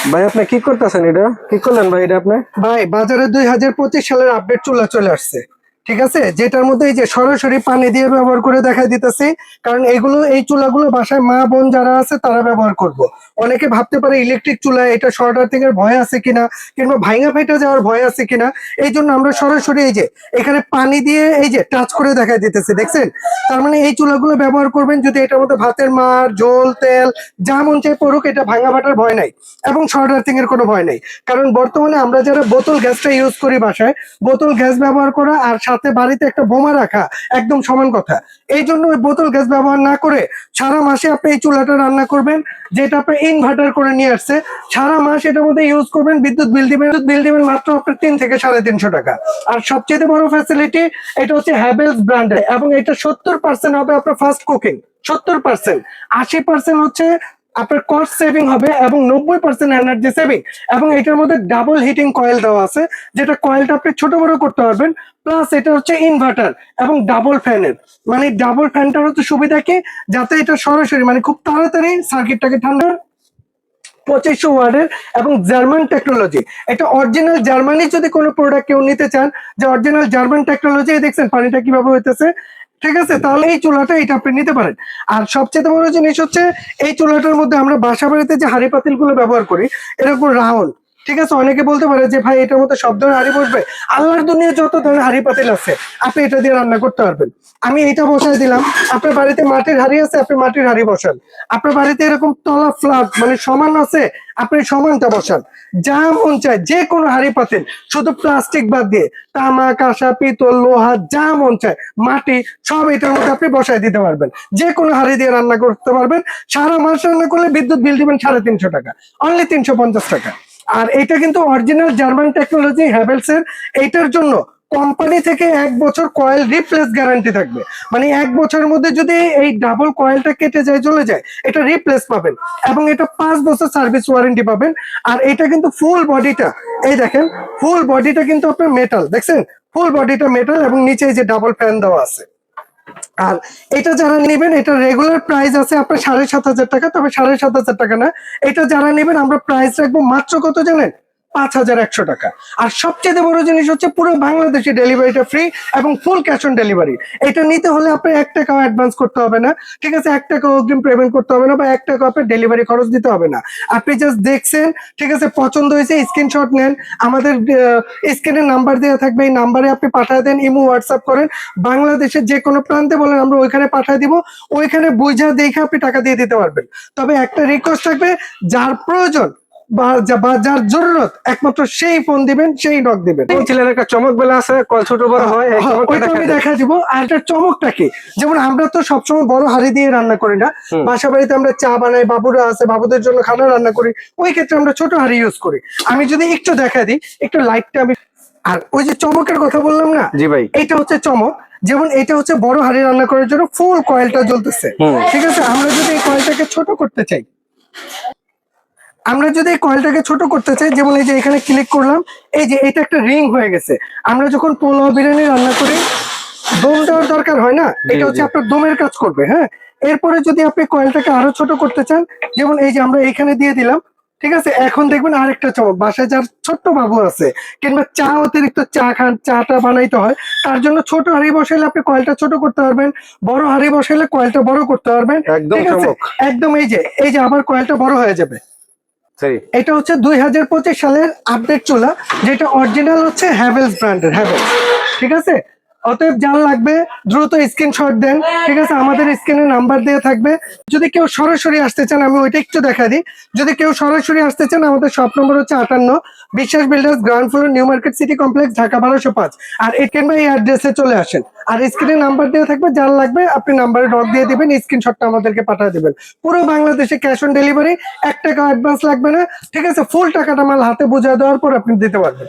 ভাই আপনি কি করতেছেন? এটা কি করলেন ভাই? এটা আপনি ভাই বাজারে 2025 সালের আপডেট চুলা চলে আসছে, ঠিক আছে, যেটার মধ্যে এই যে সরাসরি পানি দিয়ে ব্যবহার করে দেখাই দিতেছি। কারণ এই চুলাগুলো বাসায় মা বোন যারা আছে তারা ব্যবহার করব। অনেকে ভাবতে পারে ইলেকট্রিক চুলা, এটা শর্ট আর্থিং এর ভয় আছে কিনা কিংবা ভাঙা ফেটে যাওয়ার ভয় আছে কিনা। এই জন্য আমরা সরাসরি এই যে এখানে পানি দিয়ে এই যে টাচ করে দেখাই দিতেছি, দেখছেন? তার মানে এই চুলাগুলো ব্যবহার করবেন যদি এটার মধ্যে ভাতের মার, ঝোল, তেল যা মন চাই পড়ুক, এটা ভাঙা ফাটার ভয় নাই এবং শর্ট আর্থিং এর কোনো ভয় নেই। কারণ বর্তমানে আমরা যারা বোতল গ্যাসটা ইউজ করি বাসায়, বোতল গ্যাস ব্যবহার করা আর সাথে বাড়িতে একটা বোমা রাখা একদম সমান কথা। এই জন্য ওই বোতল গ্যাস ব্যবহার না করে সারা মাসে আপনি এই চুলাটা রান্না করবেন, যেটা আপনি ইনভার্টার করে নিয়ে আসছে। সারা মাস এটার মধ্যে ইউজ করবেন, বিদ্যুৎ বিল দিবেন মাত্র আপনার 3 থেকে 350 টাকা। আর সবচেয়ে বড় ফ্যাসিলিটি, এটা হচ্ছে হ্যাভেলস ব্র্যান্ডের এবং এটা 70% হবে আপনার ফাস্ট কুকিং, 70%। 80% হচ্ছে আপনার কস্ট সেভিং হবে এবং 90% এনার্জি সেভিং। এবং এটার মধ্যে ডাবল হিটিং কয়েল দেওয়া আছে, যেটা কয়েলটা আপনি ছোট বড় করতে পারবেন। প্লাস এটা হচ্ছে ইনভার্টার এবং ডাবল ফ্যানের। মানে ডাবল ফ্যানটার হচ্ছে সুবিধা কি, যাতে এটা সরাসরি মানে খুব তাড়াতাড়ি সার্কিটটাকে ঠান্ডা। 2500 ওয়ার্ডের এবং জার্মান টেকনোলজি, এটা অরিজিনাল জার্মানি। যদি কোনো প্রোডাক্ট কেউ নিতে চান যে অরিজিনাল জার্মান টেকনোলজি, দেখছেন পানিটা কিভাবে হইতেছে, ঠিক আছে, তাহলে এই চুলাটা এটা আপনি নিতে পারেন। আর সবচেয়ে বড় জিনিস হচ্ছে এই চুলাটার মধ্যে আমরা বাসা বাড়িতে যে হাঁড়ি পাতিল গুলো ব্যবহার করি এরকম রাউন্ড, ঠিক আছে। অনেকে বলতে পারে যে ভাই এটার মধ্যে সব ধরনের হাঁড়ি বসবে। আল্লাহর দুনিয়া যত ধরনের হাঁড়ি পাতিল আছে আপনি এটা দিয়ে রান্না করতে পারবেন। আমি এটা বসাই দিলাম, আপনার বাড়িতে মাটির হাঁড়ি আছে আপনি মাটির হাঁড়ি বসান, আপনার বাড়িতে এরকম তলা ফ্ল্যাট মানে সমান আছে আপনি সমানটা বসান। যা মন চায় যে কোনো হাঁড়ি পাতিল, শুধু প্লাস্টিক বাদ দিয়ে তামা, কাঁসা, পিতল, লোহা যা মন চায় মাটি সব এটার মধ্যে আপনি বসাই দিতে পারবেন। যে কোনো হাঁড়ি দিয়ে রান্না করতে পারবেন। সারা মাস রান্না করলে বিদ্যুৎ বিল দিবেন 350 টাকা, অনলি 350 টাকা। আর এটা কিন্তু অরিজিনাল জার্মান টেকনোলজি হ্যাভেলস এর। এইটার জন্য কোম্পানি থেকে 1 বছর কয়েল রিপ্লেস গ্যারান্টি থাকবে। মানে 1 বছরের মধ্যে যদি এই ডাবল কয়েলটা কেটে যায় চলে যায়, এটা রিপ্লেস পাবেন এবং এটা 5 বছর সার্ভিস ওয়ারেন্টি পাবেন। আর এটা কিন্তু ফুল বডিটা, এই দেখেন ফুল বডিটা কিন্তু আপনার মেটাল, দেখছেন ফুল বডিটা মেটাল এবং নিচে এই যে ডাবল ফ্যান দেওয়া আছে। আর এটা যারা নেবেন, এটা রেগুলার প্রাইস আছে আপনার 7,500 টাকা, তবে 7,500 টাকা না, এটা যারা নেবেন আমরা প্রাইস রাখবো মাত্র কত জানেন, 5,100 টাকা। আর সবচেয়ে বড় জিনিস হচ্ছে পুরো বাংলাদেশে ডেলিভারিটা ফ্রি এবং ফুল ক্যাশ অন ডেলিভারি। এটা নিতে হলে আপনার 1 টাকাও অ্যাডভান্স করতে হবে না, ঠিক আছে, 1 টাকাও অগ্রিম পেমেন্ট করতে হবে না বা 1 টাকা আপনার ডেলিভারি খরচ দিতে হবে না। আপনি জাস্ট দেখছেন, ঠিক আছে, পছন্দ হয়েছে স্ক্রিনশট নেন, আমাদের স্ক্রিনের নাম্বার দেওয়া থাকবে, এই নাম্বারে আপনি পাঠিয়ে দেন, ইমো হোয়াটসঅ্যাপ করেন, বাংলাদেশের যে কোনো প্রান্তে বলেন আমরা ওইখানে পাঠিয়ে দিব। ওইখানে বুঝা দেখে আপনি টাকা দিয়ে দিতে পারবেন। তবে একটা রিকোয়েস্ট থাকবে, যার প্রয়োজন বা যার জরুরত একমাত্র সেই ফোন দিবেন, সেই নক দিবেন। ছিলেন একটা চমক বেলা আছে, কল ছোট বড় হয়, এই চমকটা ওইটা আমি দেখান। দেখা দিব। আর এটার চমকটা কি, যেমন আমরা তো সবসময় বড় হাঁড়ি দিয়ে রান্না করি না, বাসা বাড়িতে আমরা চা বানাই, বাবুরা আছে বাবুদের জন্য খানা রান্না করি, ওই ক্ষেত্রে আমরা ছোট হাঁড়ি ইউজ করি। আমি যদি একটু দেখা দিই, একটু লাইটটা আমি, আর ওই যে চমকের কথা বললাম না, জি ভাই, এটা হচ্ছে চমক। যেমন এটা হচ্ছে বড় হাঁড়ি রান্না করার জন্য ফুল কয়েলটা জ্বলতেছে, ঠিক আছে। আমরা যদি এই কয়েলটাকে ছোট করতে চাই, যেমন এই যে এখানে ক্লিক করলাম, এই যে এটা একটা রিং হয়ে গেছে। আমরা যখন পোলাও বিরিয়ানি রান্না করি দম দেওয়ার দরকার হয় না, এটা হচ্ছে আপনার দমের কাজ করবে। হ্যাঁ, এরপরে যদি আপনি কয়েলটাকে আরো ছোট করতে চান, যেমন এই যে আমরা এখানে দিয়ে দিলাম, ঠিক আছে। এখন দেখবেন আরেকটা চমক, বাসায় যার ছোট্ট বাবু আছে কিংবা চা অতিরিক্ত চা খান, চাটা বানাইতে হয়, তার জন্য ছোট হাঁড়ি বসাইলে আপনি কয়েলটা ছোট করতে পারবেন, বড় হাঁড়ি বসাইলে কয়েলটা বড় করতে পারবেন, একদম ঠিক আছে। চমক। একদম এই যে আবার কয়েলটা বড় হয়ে যাবে। এটা হচ্ছে 2025 সালের আপডেট চুলা, যেটা অরিজিনাল হচ্ছে হ্যাভেলস ব্র্যান্ডের, হ্যাভেলস, ঠিক আছে। অতএব যার লাগবে দ্রুত স্ক্রিনশট দেন, ঠিক আছে, আমাদের স্ক্রিনে নাম্বার দেওয়া থাকবে। যদি কেউ সরাসরি আসতে চান আমি ওইটা একটু দেখা দিই। যদি কেউ সরাসরি আসতে চান, আমাদের শপ নম্বর হচ্ছে 58 বিশ্বাস builders, ground floor, new market city complex, Dhaka 1205। আর কিংবা এই অ্যাড্রেসে চলে আসেন। আর স্ক্রিনে নাম্বার দেওয়া থাকবে, যার লাগবে আপনি নাম্বারে নক দিয়ে দিবেন, স্ক্রিনশটটা আমাদেরকে পাঠিয়ে দিবেন। পুরো বাংলাদেশে ক্যাশ অন ডেলিভারি, 1 টাকা অ্যাডভান্স লাগবে না, ঠিক আছে। ফুল টাকাটা মাল হাতে বুঝিয়ে দেওয়ার পর আপনি দিতে পারবেন।